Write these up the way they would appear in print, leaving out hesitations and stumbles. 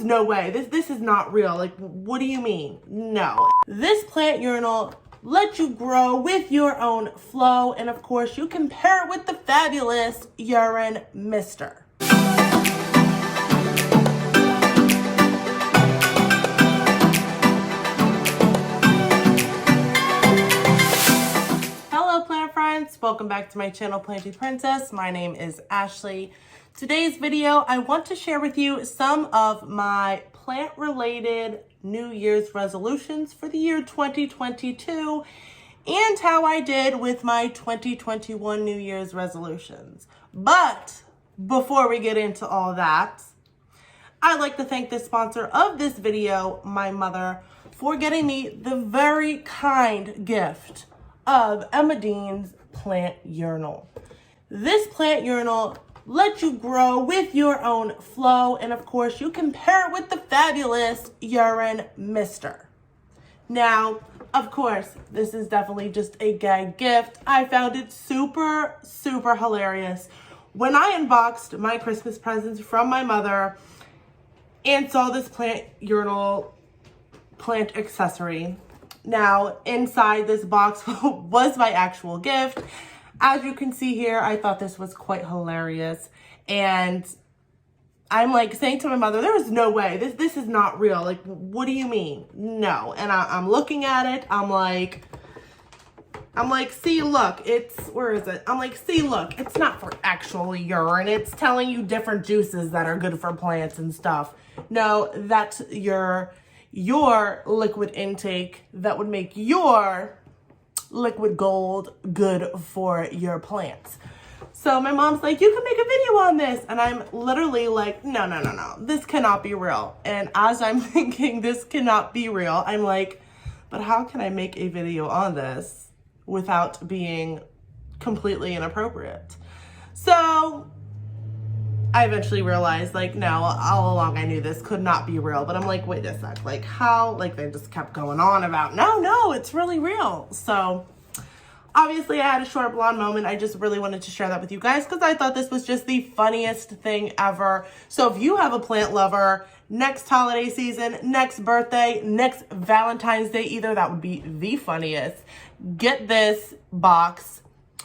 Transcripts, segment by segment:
no way. This is not real. Like, what do you mean? No. This plant urinal lets you grow with your own flow, and of course, you can pair it with the fabulous urine mister. Hello plant friends, welcome back to my channel Planty Princess. My name is Ashley. Today's video, I want to share with you some of my plant related New Year's resolutions for the year 2022 and how I did with my 2021 New Year's resolutions. But before we get into all that, I'd like to thank the sponsor of this video, my mother, for getting me the very kind gift of Emma Dean's plant urinal. This plant urinal lets you grow with your own flow, and of course you can pair it with the fabulous urine mister. Now, of course, this is definitely just a gag gift. I found it super hilarious when I unboxed my Christmas presents from my mother and saw this plant urinal plant accessory. Now, inside this box was my actual gift. As you can see here, I thought this was quite hilarious. And I'm like saying to my mother, there is no way, this is not real. Like, what do you mean? No. And I'm looking at it, I'm like, see, look, where is it? I'm like, see, look, it's not for actual urine. It's telling you different juices that are good for plants and stuff. No, that's your liquid intake that would make your liquid gold good for your plants. So my mom's like, you can make a video on this. And I'm literally like, no, this cannot be real. And as I'm thinking this cannot be real, I'm like, but how can I make a video on this without being completely inappropriate? So I eventually realized, like, no, all along I knew this could not be real, but I'm like, wait a sec, like how, like they just kept going on about, no, it's really real. So obviously I had a short blonde moment. I just really wanted to share that with you guys because I thought this was just the funniest thing ever. So if you have a plant lover, next holiday season, next birthday, next Valentine's Day, either, that would be the funniest. Get this box.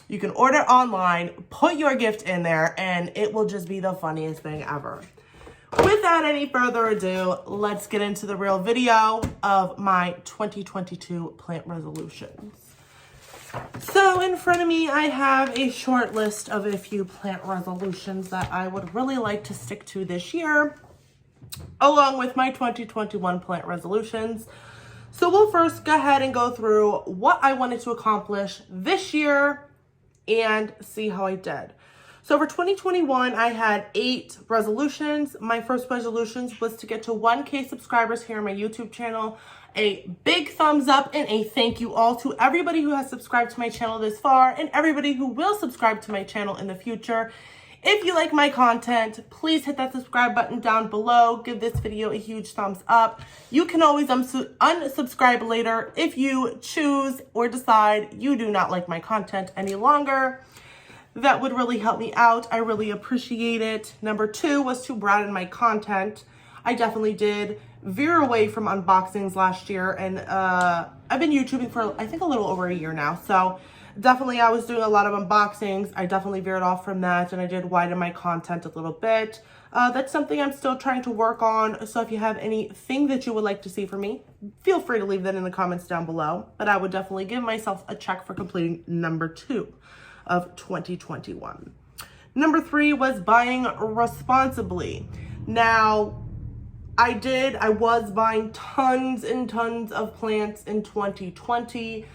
You can order online, put your gift in there, and it will just be the funniest thing ever. Without any further ado, let's get into the real video of my 2022 plant resolutions. So in front of me, I have a short list of a few plant resolutions that I would really like to stick to this year, along with my 2021 plant resolutions. So we'll first go ahead and go through what I wanted to accomplish this year and see how I did. So for 2021, I had 8 resolutions. My first resolutions was to get to 1K subscribers here on my YouTube channel. A big thumbs up and a thank you all to everybody who has subscribed to my channel this far and everybody who will subscribe to my channel in the future. If you like my content, please hit that subscribe button down below. Give this video a huge thumbs up. You can always unsubscribe later if you choose or decide you do not like my content any longer. That would really help me out. I really appreciate it. Number 2 was to broaden my content. I definitely did veer away from unboxings last year, and I've been YouTubing for I think a little over a year now. So definitely I was doing a lot of unboxings. I definitely veered off from that, and I did widen my content a little bit. That's something I'm still trying to work on. So if you have anything that you would like to see from me, feel free to leave that in the comments down below. But I would definitely give myself a check for completing number 2 of 2021. Number 3 was buying responsibly. Now, I was buying tons and tons of plants in 2020.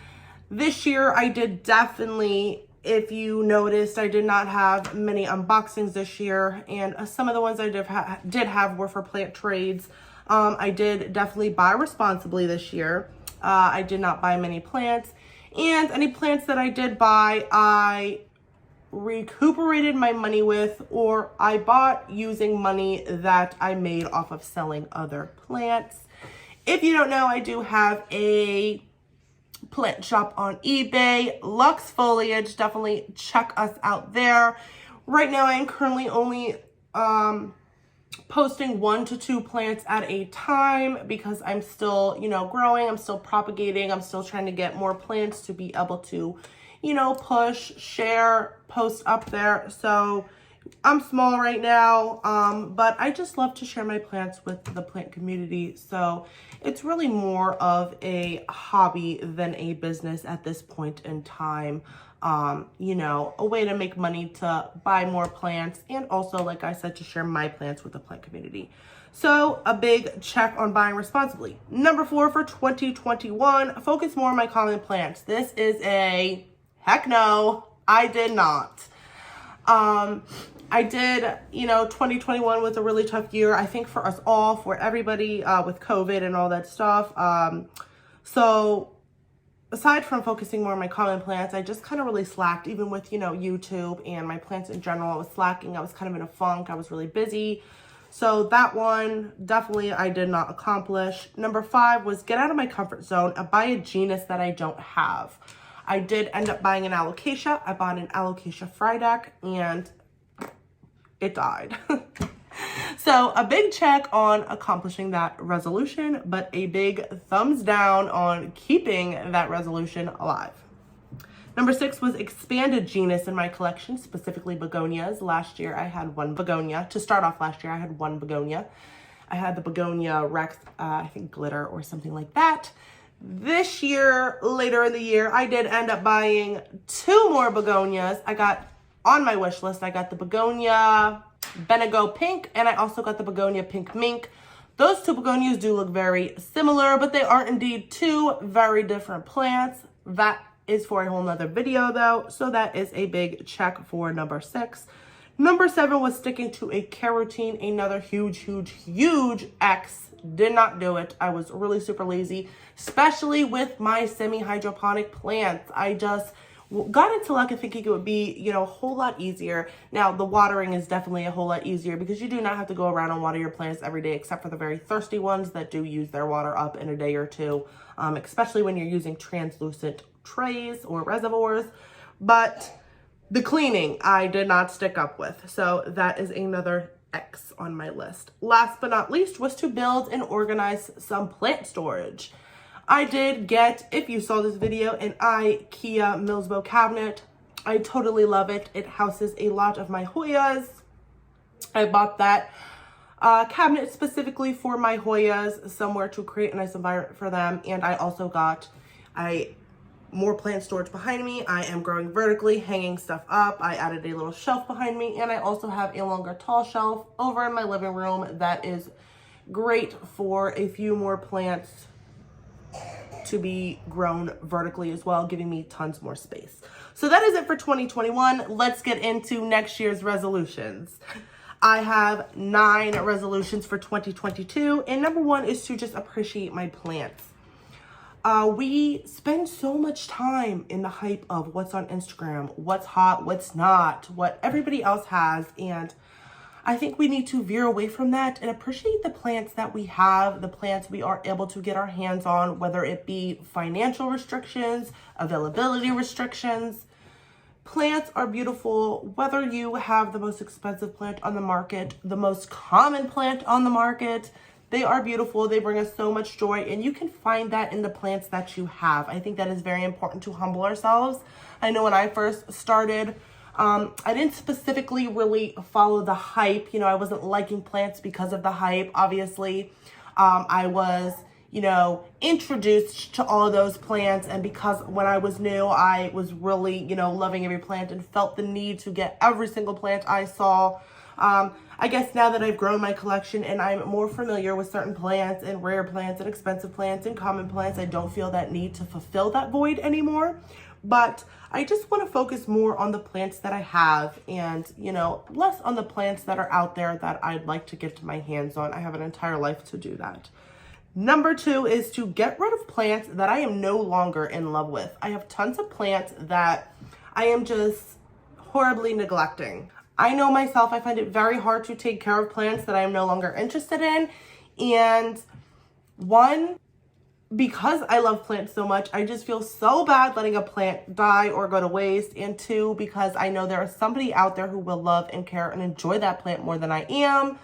This year, I did definitely, if you noticed, I did not have many unboxings this year, and some of the ones I did have were for plant trades. I did definitely buy responsibly this year. I did not buy many plants, and any plants that I did buy, I recuperated my money with, or I bought using money that I made off of selling other plants. If you don't know, I do have a plant shop on eBay, Lux Foliage. Definitely check us out there. Right now, I am currently only posting 1 to 2 plants at a time because I'm still, growing, I'm still propagating, I'm still trying to get more plants to be able to, push, share, post up there. So I'm small right now, but I just love to share my plants with the plant community. So it's really more of a hobby than a business at this point in time. A way to make money to buy more plants and also, like I said, to share my plants with the plant community. So a big check on buying responsibly. Number 4 for 2021, focus more on my common plants. This is a heck no, I did not. I did, 2021 was a really tough year, I think, for us all, for everybody, with COVID and all that stuff. So aside from focusing more on my common plants, I just kind of really slacked, even with, YouTube and my plants in general. I was slacking. I was kind of in a funk. I was really busy. So that one, definitely I did not accomplish. Number 5 was get out of my comfort zone and buy a genus that I don't have. I did end up buying an alocasia. I bought an alocasia Frydek and it died. So a big check on accomplishing that resolution, but a big thumbs down on keeping that resolution alive. Number 6 was expand a genus in my collection, specifically begonias. Last year I had 1 begonia. To start off last year, I had 1 begonia. I had the begonia Rex, I think glitter or something like that. This year, later in the year, I did end up buying 2 more begonias. I got on my wish list, I got the begonia Benego Pink, and I also got the begonia Pink Mink. Those 2 begonias do look very similar, but they are indeed 2 very different plants. That is for a whole nother video though, so that is a big check for number 6. Number 7 was sticking to a care routine, another huge X. Did not do it. I was really super lazy, especially with my semi-hydroponic plants. I just got into luck and thinking it would be, a whole lot easier. Now, the watering is definitely a whole lot easier because you do not have to go around and water your plants every day, except for the very thirsty ones that do use their water up in a day or two, especially when you're using translucent trays or reservoirs. But the cleaning, I did not stick up with. So that is another X on my list. Last but not least was to build and organize some plant storage. I did get, if you saw this video, an IKEA Millsbo cabinet. I totally love it. It houses a lot of my Hoyas. I bought that cabinet specifically for my Hoyas, somewhere to create a nice environment for them. And I also got more plant storage behind me. I am growing vertically, hanging stuff up. I added a little shelf behind me, and I also have a longer tall shelf over in my living room that is great for a few more plants to be grown vertically as well, giving me tons more space. So that is it for 2021. Let's get into next year's resolutions. I have 9 resolutions for 2022, and number 1 is to just appreciate my plants. We spend so much time in the hype of what's on Instagram, what's hot, what's not, what everybody else has, and I think we need to veer away from that and appreciate the plants that we have, the plants we are able to get our hands on, whether it be financial restrictions, availability restrictions. Plants are beautiful, whether you have the most expensive plant on the market, the most common plant on the market. They are beautiful. They bring us so much joy, and you can find that in the plants that you have. I think that is very important to humble ourselves. I know when I first started, I didn't specifically really follow the hype. I wasn't liking plants because of the hype, obviously. I was, introduced to all of those plants, and because when I was new, I was really, loving every plant and felt the need to get every single plant I saw. I guess now that I've grown my collection and I'm more familiar with certain plants and rare plants and expensive plants and common plants, I don't feel that need to fulfill that void anymore. But I just want to focus more on the plants that I have and, less on the plants that are out there that I'd like to get my hands on. I have an entire life to do that. Number 2 is to get rid of plants that I am no longer in love with. I have tons of plants that I am just horribly neglecting. I know myself, I find it very hard to take care of plants that I am no longer interested in. And 1, because I love plants so much, I just feel so bad letting a plant die or go to waste. And 2, because I know there is somebody out there who will love and care and enjoy that plant more than I am.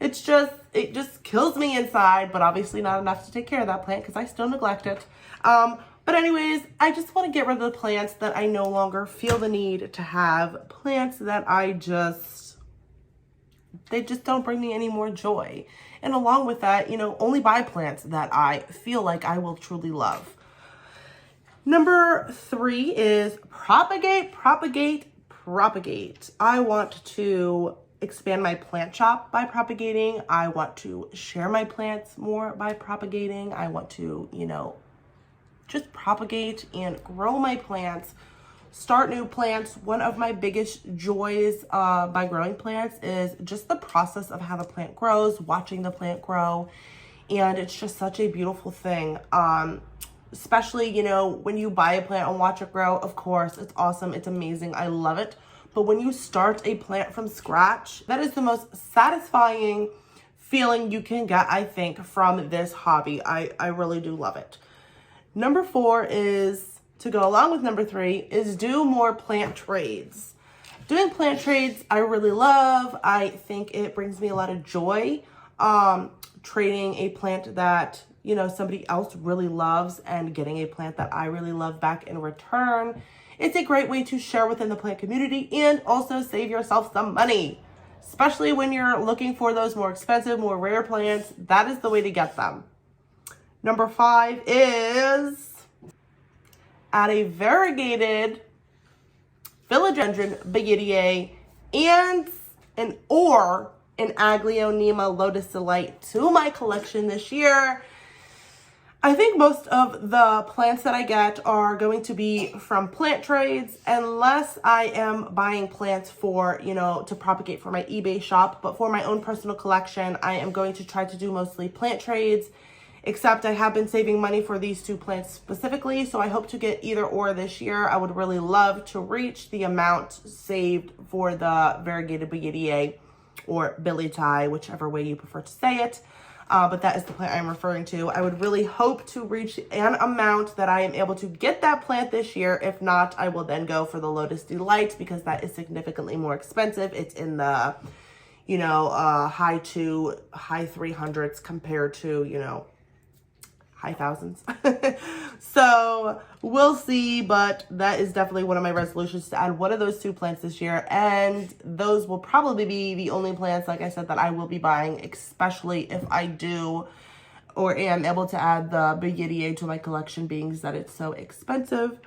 it just kills me inside, but obviously not enough to take care of that plant because I still neglect it. But anyways, I just want to get rid of the plants that I no longer feel the need to have, plants that they just don't bring me any more joy. And along with that, only buy plants that I feel like I will truly love. Number 3 is propagate, propagate, propagate. I want to expand my plant shop by propagating. I want to share my plants more by propagating. I want to, just propagate and grow my plants, start new plants. One of my biggest joys by growing plants is just the process of how the plant grows, watching the plant grow. And it's just such a beautiful thing. Especially, when you buy a plant and watch it grow, of course, it's awesome. It's amazing. I love it. But when you start a plant from scratch, that is the most satisfying feeling you can get, I think, from this hobby. I really do love it. Number 4 is, to go along with number 3, is do more plant trades. Doing plant trades, I really love. I think it brings me a lot of joy. Trading a plant that, somebody else really loves and getting a plant that I really love back in return. It's a great way to share within the plant community and also save yourself some money, especially when you're looking for those more expensive, more rare plants. That is the way to get them. Number 5 is add a variegated Philodendron Bigidiae and an Aglaonema Lotus Delight to my collection this year. I think most of the plants that I get are going to be from plant trades, unless I am buying plants for, to propagate for my eBay shop. But for my own personal collection, I am going to try to do mostly plant trades, except I have been saving money for these 2 plants specifically. So I hope to get either or this year. I would really love to reach the amount saved for the variegated Bigidiae or Billy Tie, whichever way you prefer to say it. But that is the plant I'm referring to. I would really hope to reach an amount that I am able to get that plant this year. If not, I will then go for the Lotus Delight because that is significantly more expensive. It's in the, high 300s compared to, high thousands. So we'll see, but that is definitely one of my resolutions, to add one of those 2 plants this year. And those will probably be the only plants, like I said, that I will be buying, especially if I do or am able to add the Bigidiae to my collection, being that it's so expensive.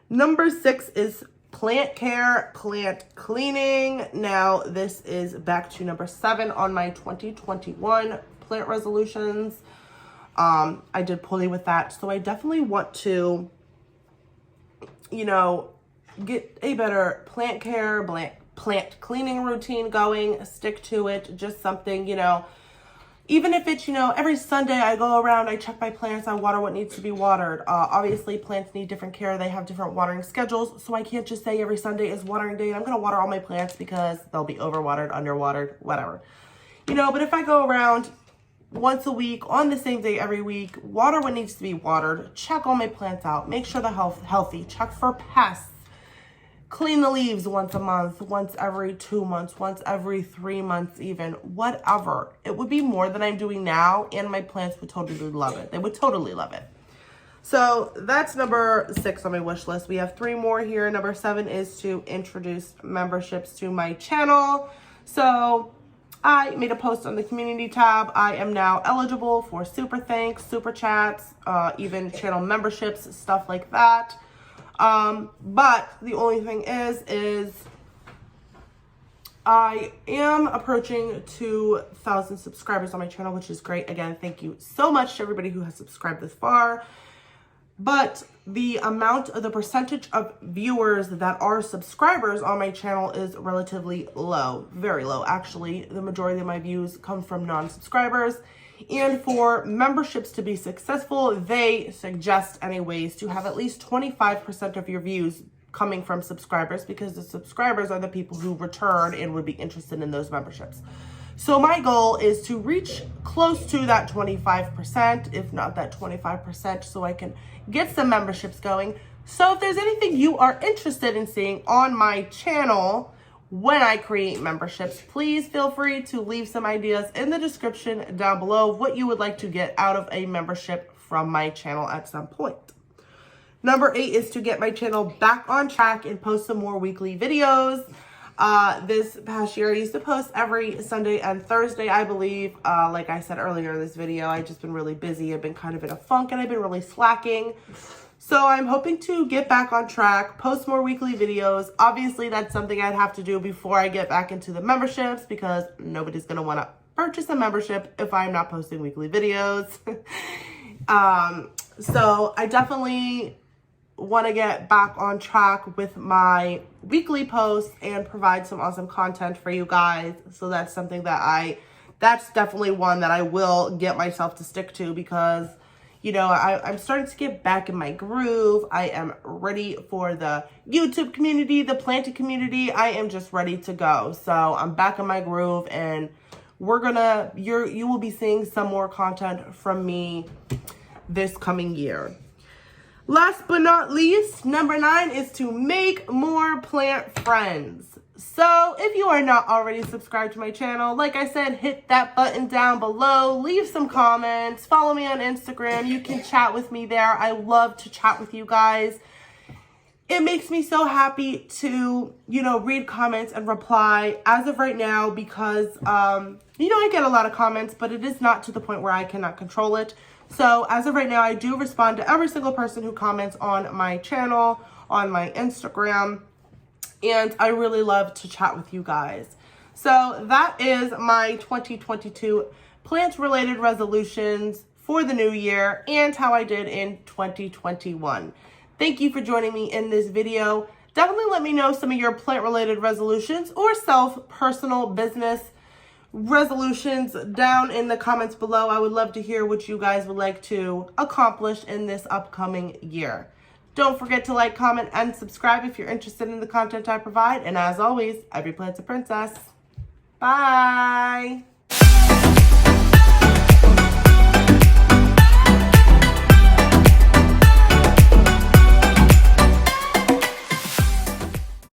Number 6 is plant care, plant cleaning. Now, this is back to number 7 on my 2021 plant resolutions. I did poorly with that, so I definitely want to, get a better plant care, plant cleaning routine going, stick to it, just something, even if it's, every Sunday I go around, I check my plants, I water what needs to be watered. Obviously, plants need different care. They have different watering schedules, so I can't just say every Sunday is watering day and I'm going to water all my plants because they'll be overwatered, underwatered, whatever. But if I go around once a week, on the same day every week, water what needs to be watered, check all my plants out, make sure they're healthy, check for pests, clean the leaves once a month, once every 2 months, once every 3 months even, whatever. It would be more than I'm doing now, and my plants would totally love it. They would totally love it. So that's number 6 on my wish list. We have 3 more here. Number 7 is to introduce memberships to my channel. So I made a post on the community tab. I am now eligible for super thanks, super chats, even channel memberships, stuff like that. But the only thing is I am approaching 2,000 subscribers on my channel, which is great. Again, thank you so much to everybody who has subscribed this far. But the percentage of viewers that are subscribers on my channel is relatively low, very low. Actually, the majority of my views come from non-subscribers. And for memberships to be successful, they suggest anyways to have at least 25% of your views coming from subscribers, because the subscribers are the people who return and would be interested in those memberships. So my goal is to reach close to that 25%, if not that 25%, so I can get some memberships going. So if there's anything you are interested in seeing on my channel, when I create memberships. Please feel free to leave some ideas in the description down below of what you would like to get out of a membership from my channel at some point. Number 8 is to get my channel back on track and post some more weekly videos. This past year, I used to post every Sunday and Thursday, I believe. Like I said earlier in this video, I've just been really busy. I've been kind of in a funk and I've been really slacking. So I'm hoping to get back on track, post more weekly videos. Obviously, that's something I'd have to do before I get back into the memberships because nobody's going to want to purchase a membership if I'm not posting weekly videos. So I definitely want to get back on track with my weekly posts and provide some awesome content for you guys. So that's something that that's definitely one that I will get myself to stick to because, you know, I'm starting to get back in my groove. I am ready for the YouTube community, the planting community. I am just ready to go. So I'm back in my groove and you will be seeing some more content from me this coming year. Last but not least, number 9 is to make more plant friends. So if you are not already subscribed to my channel, like I said, hit that button down below, leave some comments, follow me on Instagram. You can chat with me there. I love to chat with you guys. It makes me so happy to, you know, read comments and reply as of right now because, you know, I get a lot of comments, but it is not to the point where I cannot control it. So as of right now, I do respond to every single person who comments on my channel, on my Instagram, and I really love to chat with you guys. So that is my 2022 plant-related resolutions for the new year and how I did in 2021. Thank you for joining me in this video. Definitely let me know some of your plant-related resolutions or personal business resolutions down in the comments below. I would love to hear what you guys would like to accomplish in this upcoming year. Don't forget to like, comment, and subscribe if you're interested in the content I provide. And as always, every plant's a princess. Bye.